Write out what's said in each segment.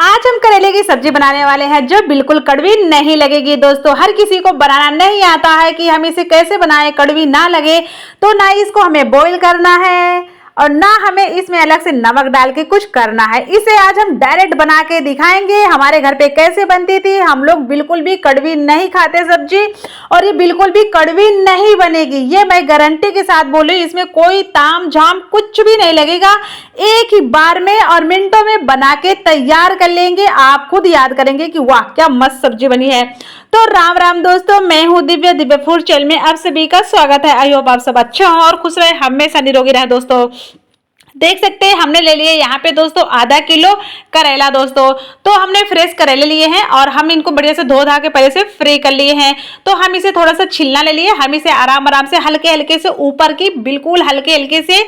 आज हम करेले की सब्जी बनाने वाले हैं जो बिल्कुल कड़वी नहीं लगेगी। दोस्तों, हर किसी को बनाना नहीं आता है कि हम इसे कैसे बनाएं कड़वी ना लगे। तो ना इसको हमें बॉईल करना है और ना हमें इसमें अलग से नमक डाल के कुछ करना है। इसे आज हम डायरेक्ट बना के दिखाएंगे हमारे घर पे कैसे बनती थी। हम लोग बिल्कुल भी कड़वी नहीं खाते सब्जी, और ये बिल्कुल भी कड़वी नहीं बनेगी, ये मैं गारंटी के साथ बोलूँ। इसमें कोई ताम झाम कुछ भी नहीं लगेगा। एक ही बार में और मिनटों में बना के तैयार कर लेंगे। आप खुद याद करेंगे कि वाह क्या मस्त सब्जी बनी है। तो राम राम दोस्तों, मैं हूँ दिव्य फूड चैनल में आप सभी का स्वागत है। आई होप आप सब अच्छे हो और खुश रहे, हमेशा निरोगी रहे। दोस्तों, देख सकते हैं हमने ले लिए यहाँ पे दोस्तों आधा किलो करेला। दोस्तों, तो हमने फ्रेश करेले लिए हैं और हम इनको बढ़िया से धो धा के पहले से फ्री कर लिए हैं। तो हम इसे थोड़ा सा छिलना ले लिए। हम इसे आराम आराम से हल्के हल्के से ऊपर की बिल्कुल हल्के हल्के से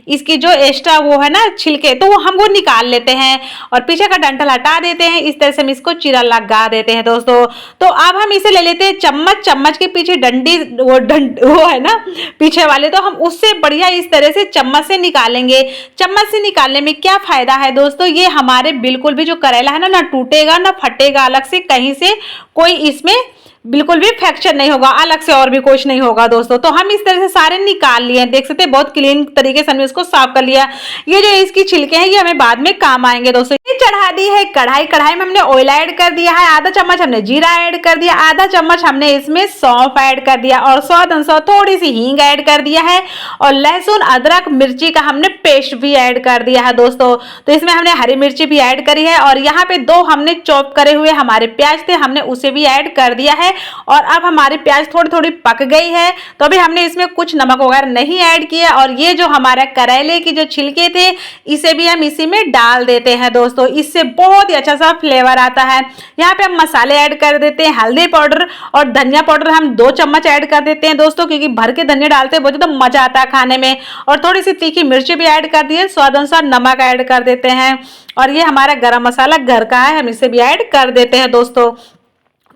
इसकी जो एक्स्ट्रा वो है ना छिलके, तो वो हम वो निकाल लेते हैं और पीछे का डंठल हटा देते हैं। इस तरह से हम इसको चीरा लगा देते हैं। दोस्तों, तो अब हम इसे ले लेते हैं चम्मच। चम्मच के पीछे डंडी वो है ना पीछे वाले, तो हम उससे बढ़िया इस तरह से चम्मच से निकालेंगे। चम्मच से निकालने में क्या फायदा है दोस्तों, ये हमारे बिल्कुल भी जो करेला है ना, ना टूटेगा ना फटेगा अलग से, कहीं से कोई इसमें बिल्कुल भी फ्रैक्चर नहीं होगा, अलग से और भी कुछ नहीं होगा। दोस्तों, तो हम इस तरह से सारे निकाल लिए हैं। देख सकते हैं बहुत क्लीन तरीके से हमने इसको साफ कर लिया। ये जो इसकी छिलके हैं ये हमें बाद में काम आएंगे। दोस्तों, ये चढ़ा दी है कढ़ाई। कढ़ाई में हमने ऑयल ऐड कर दिया है, आधा चम्मच हमने जीरा ऐड कर दिया, आधा चम्मच हमने इसमें सौंफ ऐड कर दिया और स्वाद अनुसार थोड़ी सी हींग ऐड कर दिया है और लहसुन अदरक मिर्ची का हमने पेस्ट भी ऐड कर दिया है। दोस्तों, तो इसमें हमने हरी मिर्ची भी ऐड करी है और यहाँ पे दो हमने चॉप करे हुए हमारे प्याज थे, हमने उसे भी ऐड कर दिया है। और अब हमारी प्याज थोड़ी थोड़ी पक गई है, तो अभी हमने इसमें कुछ नमक वगैरह नहीं ऐड किया। और ये जो हमारा करेले की जो छिलके थे इसे भी हम इसी में डाल देते हैं। दोस्तों, इससे बहुत ही अच्छा सा फ्लेवर आता है। यहाँ पे हम मसाले ऐड कर देते हैं, हल्दी पाउडर और धनिया पाउडर हम 2 चम्मच ऐड कर देते हैं। दोस्तों, क्योंकि भर के धनिया डालते हैं बहुत ज़्यादा मजा आता है खाने में। और थोड़ी सी तीखी मिर्ची भी ऐड कर दी है, स्वाद अनुसार नमक ऐड कर देते हैं। और ये हमारा गरम मसाला घर का है, हम इसे भी ऐड कर देते हैं। दोस्तों,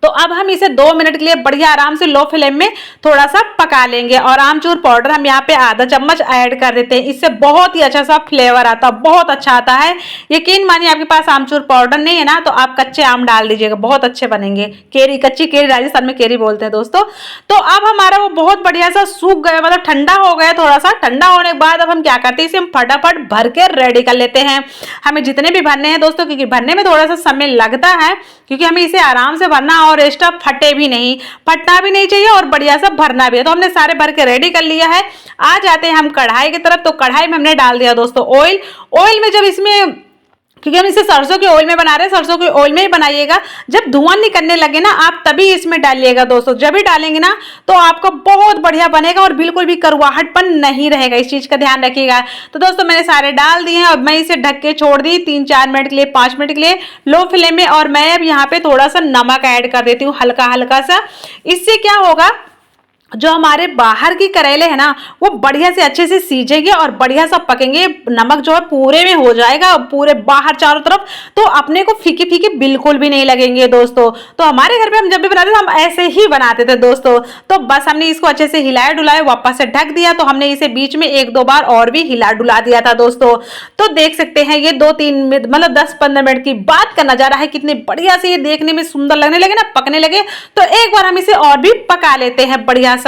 तो अब हम इसे 2 मिनट के लिए बढ़िया आराम से लो फ्लेम में थोड़ा सा पका लेंगे। और आमचूर पाउडर हम यहाँ पे आधा चम्मच ऐड कर देते हैं, इससे बहुत ही अच्छा सा फ्लेवर आता है, बहुत अच्छा आता है। यकीन मानिए आपके पास आमचूर पाउडर नहीं है ना, तो आप कच्चे आम डाल दीजिएगा, बहुत अच्छे बनेंगे। केरी, कच्ची केरी राजस्थान में केरी बोलते हैं। दोस्तों, तो अब हमारा वो बहुत बढ़िया सा सूख गया, मतलब ठंडा हो गया। थोड़ा सा ठंडा होने के बाद अब हम क्या करते हैं, इसे हम फटाफट भर के रेडी कर लेते हैं। हमें जितने भी भरने हैं दोस्तों, क्योंकि भरने में थोड़ा सा समय लगता है, क्योंकि हमें इसे आराम से भरना और एक्स्ट्रा फटे भी नहीं, फटना भी नहीं चाहिए और बढ़िया सा भरना भी है। तो हमने सारे भर के रेडी कर लिया है। आ जाते हैं हम कढ़ाई की तरफ। तो कढ़ाई में हमने डाल दिया दोस्तों ऑयल। ऑयल में जब इसमें, क्योंकि हम इसे सरसों के ऑयल में बना रहे हैं, सरसों के ऑयल में ही बनाइएगा। जब धुआं निकलने लगे ना आप तभी इसमें डालिएगा। दोस्तों, जब भी डालेंगे ना तो आपका बहुत बढ़िया बनेगा और बिल्कुल भी करवाहटपन नहीं रहेगा, इस चीज का ध्यान रखिएगा। तो दोस्तों, मैंने सारे डाल दिए हैं और मैं इसे ढक के छोड़ दी 3-4 मिनट के लिए, 5 मिनट के लिए लो फ्लेम में। और मैं अब यहाँ पे थोड़ा सा नमक ऐड कर देती हूँ, हल्का हल्का सा। इससे क्या होगा, जो हमारे बाहर की करेले है ना वो बढ़िया से अच्छे से सीजेंगे और बढ़िया सा पकेंगे। नमक जो है पूरे में हो जाएगा, पूरे बाहर चारों तरफ, तो अपने को फीके फीके बिल्कुल भी नहीं लगेंगे। दोस्तों, तो हमारे घर पे हम जब भी बनाते थे हम ऐसे ही बनाते थे। दोस्तों, तो बस हमने इसको अच्छे से हिलाया डुलाया, वापस से ढक दिया। तो हमने इसे बीच में 1-2 बार और भी हिला डुला दिया था। दोस्तों, तो देख सकते हैं ये 2-3 मिनट, मतलब 10-15 मिनट की बात का नजारा है। कितने बढ़िया से ये देखने में सुंदर लगने लगे ना, पकने लगे। तो एक बार हम इसे और भी पका लेते हैं बढ़िया सा।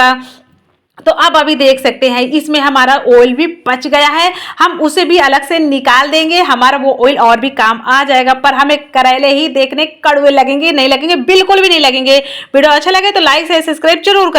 तो अब अभी देख सकते हैं इसमें हमारा ऑयल भी बच गया है, हम उसे भी अलग से निकाल देंगे। हमारा वो ऑयल और भी काम आ जाएगा, पर हमें करेले ही देखने कड़वे लगेंगे, नहीं लगेंगे, बिल्कुल भी नहीं लगेंगे। वीडियो अच्छा लगे तो लाइक से सब्सक्राइब जरूर करें।